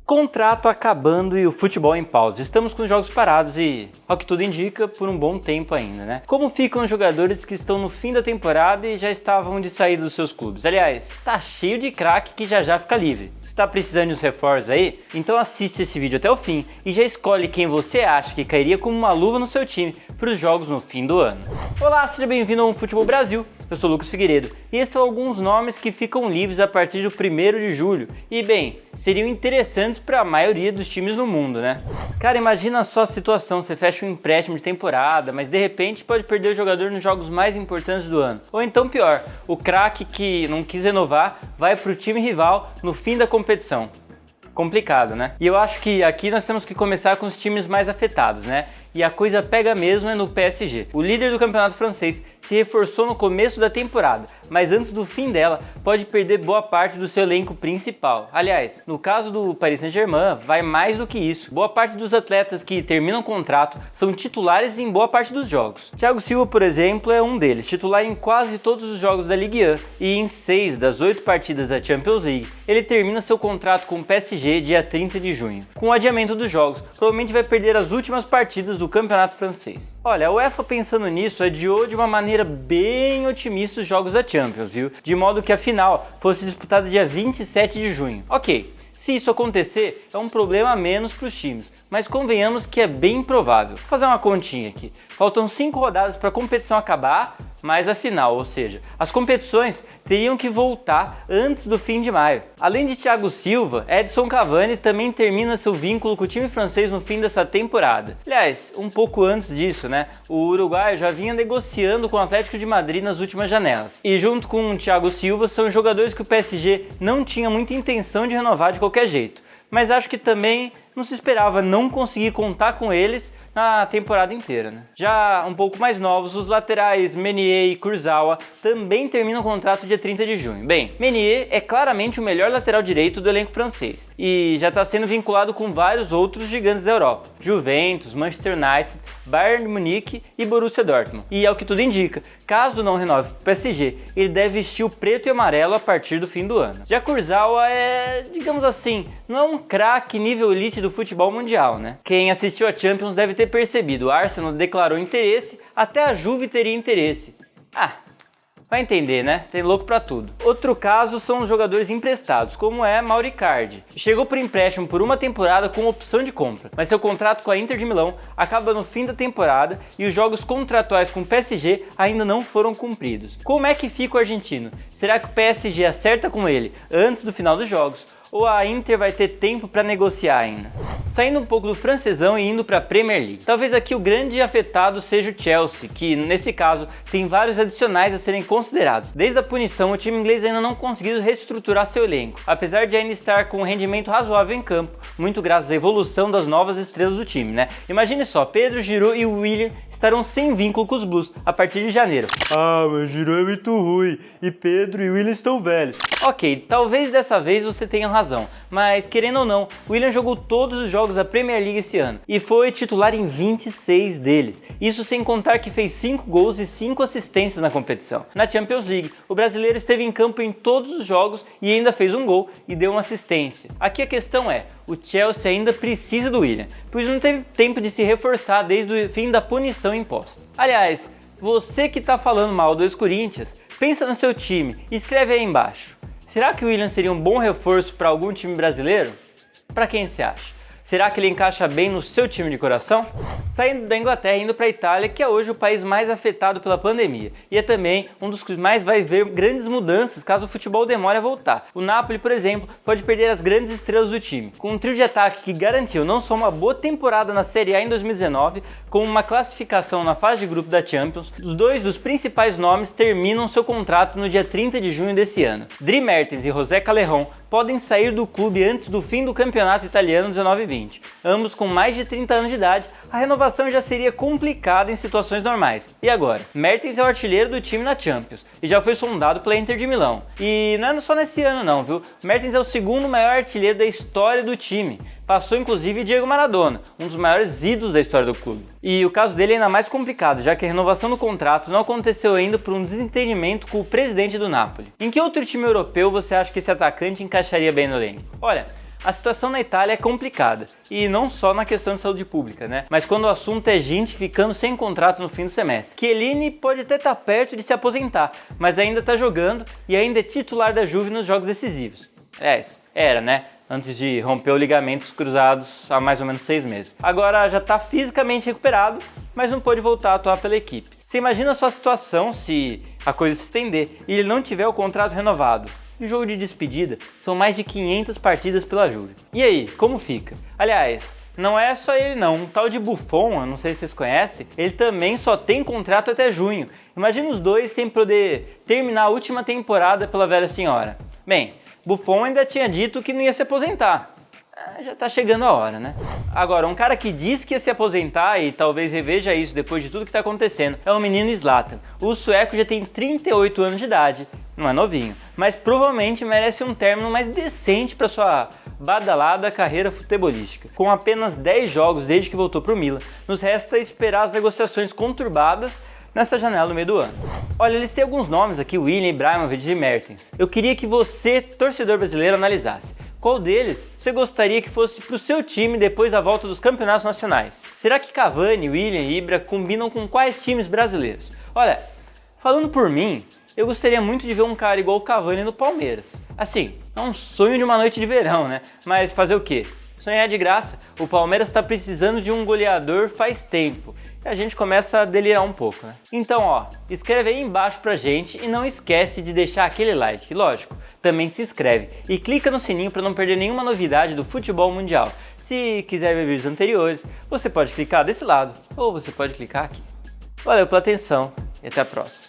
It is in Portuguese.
Contrato acabando e o futebol em pausa. Estamos com os jogos parados e, ao que tudo indica, por um bom tempo ainda, né? Como ficam os jogadores que estão no fim da temporada e já estavam de saída dos seus clubes? Aliás, tá cheio de craque que já fica livre. Tá precisando de uns reforços aí? Então assiste esse vídeo até o fim e já escolhe quem você acha que cairia como uma luva no seu time para os jogos no fim do ano. Olá, seja bem-vindo ao Futebol Brasil, eu sou o Lucas Figueiredo e esses são alguns nomes que ficam livres a partir do 1º de julho e, bem, seriam interessantes para a maioria dos times no mundo, né? Cara, imagina só a situação, você fecha um empréstimo de temporada, mas de repente pode perder o jogador nos jogos mais importantes do ano. Ou então pior, o craque que não quis renovar vai para o time rival no fim da competição. Complicado, né? E eu acho que aqui nós temos que começar com os times mais afetados, né? E a coisa pega mesmo é no PSG. O líder do campeonato francês se reforçou no começo da temporada, mas antes do fim dela pode perder boa parte do seu elenco principal. Aliás, no caso do Paris Saint-Germain, vai mais do que isso. Boa parte dos atletas que terminam o contrato são titulares em boa parte dos jogos. Thiago Silva, por exemplo, é um deles, titular em quase todos os jogos da Ligue 1 e em 6 das 8 partidas da Champions League. Ele termina seu contrato com o PSG dia 30 de junho. Com o adiamento dos jogos, provavelmente vai perder as últimas partidas do campeonato francês. Olha, a UEFA pensando nisso adiou de uma maneira bem otimista os jogos da Champions, viu? De modo que a final fosse disputada dia 27 de junho. Ok, se isso acontecer, é um problema a menos para os times, mas convenhamos que é bem improvável. Vou fazer uma continha aqui. Faltam 5 rodadas para a competição acabar, mais a final, ou seja, as competições teriam que voltar antes do fim de maio. Além de Thiago Silva, Edson Cavani também termina seu vínculo com o time francês no fim dessa temporada. Aliás, um pouco antes disso, né? O uruguaio já vinha negociando com o Atlético de Madrid nas últimas janelas. E junto com o Thiago Silva, são jogadores que o PSG não tinha muita intenção de renovar de qualquer jeito. Mas acho que também não se esperava não conseguir contar com eles na temporada inteira, né? Já um pouco mais novos, os laterais Meunier e Kurzawa também terminam o contrato dia 30 de junho. Bem, Meunier é claramente o melhor lateral direito do elenco francês e já está sendo vinculado com vários outros gigantes da Europa: Juventus, Manchester United, Bayern Munique e Borussia Dortmund. E ao que tudo indica, caso não renove o PSG, ele deve vestir o preto e amarelo a partir do fim do ano. Já Kurzawa é, digamos assim, não é um craque nível elite do futebol mundial, né? Quem assistiu a Champions deve ter percebido, o Arsenal declarou interesse, até a Juve teria interesse. Vai entender, né? Tem louco pra tudo. Outro caso são os jogadores emprestados, como é Mauro Icardi. Chegou por empréstimo por uma temporada com opção de compra, mas seu contrato com a Inter de Milão acaba no fim da temporada e os jogos contratuais com o PSG ainda não foram cumpridos. Como é que fica o argentino? Será que o PSG acerta com ele antes do final dos jogos? Ou a Inter vai ter tempo para negociar ainda? Saindo um pouco do francesão e indo para a Premier League. Talvez aqui o grande afetado seja o Chelsea, que nesse caso tem vários adicionais a serem considerados. Desde a punição, o time inglês ainda não conseguiu reestruturar seu elenco, apesar de ainda estar com um rendimento razoável em campo, muito graças à evolução das novas estrelas do time, né? Imagine só, Pedro, Giroud e Willian estarão sem vínculo com os Blues a partir de janeiro. Mas Giroud é muito ruim e Pedro e Willian estão velhos. Ok, talvez dessa vez você tenha razão, mas querendo ou não, Willian jogou todos os jogos da Premier League esse ano e foi titular em 26 deles. Isso sem contar que fez 5 gols e 5 assistências na competição. Na Champions League, o brasileiro esteve em campo em todos os jogos e ainda fez um gol e deu uma assistência. Aqui a questão é, o Chelsea ainda precisa do Willian, pois não teve tempo de se reforçar desde o fim da punição imposta. Aliás, você que está falando mal do ex-Corinthians, pensa no seu time e escreve aí embaixo. Será que o Willian seria um bom reforço para algum time brasileiro? Para quem você acha? Será que ele encaixa bem no seu time de coração? Saindo da Inglaterra e indo para a Itália, que é hoje o país mais afetado pela pandemia. E é também um dos que mais vai ver grandes mudanças caso o futebol demore a voltar. O Napoli, por exemplo, pode perder as grandes estrelas do time. Com um trio de ataque que garantiu não só uma boa temporada na Série A em 2019, como uma classificação na fase de grupo da Champions, os dois dos principais nomes terminam seu contrato no dia 30 de junho desse ano. Dri Mertens e José Callejon podem sair do clube antes do fim do campeonato italiano 19-20. Ambos com mais de 30 anos de idade, a renovação já seria complicada em situações normais. E agora? Mertens é o artilheiro do time na Champions e já foi sondado pela Inter de Milão. E não é só nesse ano não, viu? Mertens é o segundo maior artilheiro da história do time. Passou inclusive Diego Maradona, um dos maiores ídolos da história do clube. E o caso dele é ainda mais complicado, já que a renovação do contrato não aconteceu ainda por um desentendimento com o presidente do Napoli. Em que outro time europeu você acha que esse atacante encaixaria bem no elenco? Olha, A situação na Itália é complicada, e não só na questão de saúde pública, né? Mas quando o assunto é gente ficando sem contrato no fim do semestre. Chiellini pode até estar perto de se aposentar, mas ainda está jogando e ainda é titular da Juve nos jogos decisivos. Era, né? Antes de romper os ligamentos cruzados há mais ou menos 6 meses. Agora já está fisicamente recuperado, mas não pôde voltar a atuar pela equipe. Você imagina a sua situação se a coisa se estender e ele não tiver o contrato renovado. E o jogo de despedida são mais de 500 partidas pela Juve. E aí, como fica? Aliás, não é só ele não, um tal de Buffon, eu não sei se vocês conhecem, ele também só tem contrato até junho. Imagina os dois sem poder terminar a última temporada pela velha senhora. Bem, Buffon ainda tinha dito que não ia se aposentar. Já tá chegando a hora, né? Agora, um cara que disse que ia se aposentar e talvez reveja isso depois de tudo que tá acontecendo é o menino Zlatan. O sueco já tem 38 anos de idade, não é novinho, mas provavelmente merece um término mais decente para sua badalada carreira futebolística. Com apenas 10 jogos desde que voltou pro Milan, nos resta esperar as negociações conturbadas nessa janela no meio do ano. Olha, eles têm alguns nomes aqui, Willian, Ibrahimovic e Mertens. Eu queria que você, torcedor brasileiro, analisasse. Qual deles você gostaria que fosse pro seu time depois da volta dos campeonatos nacionais? Será que Cavani, Willian e Ibra combinam com quais times brasileiros? Olha, falando por mim, eu gostaria muito de ver um cara igual o Cavani no Palmeiras. Assim, é um sonho de uma noite de verão, né? Mas fazer o quê? Sonhar é de graça. O Palmeiras está precisando de um goleador faz tempo. E a gente começa a delirar um pouco, né? Então, ó, escreve aí embaixo pra gente e não esquece de deixar aquele like. Lógico, também se inscreve e clica no sininho para não perder nenhuma novidade do futebol mundial. Se quiser ver vídeos anteriores, você pode clicar desse lado ou você pode clicar aqui. Valeu pela atenção e até a próxima.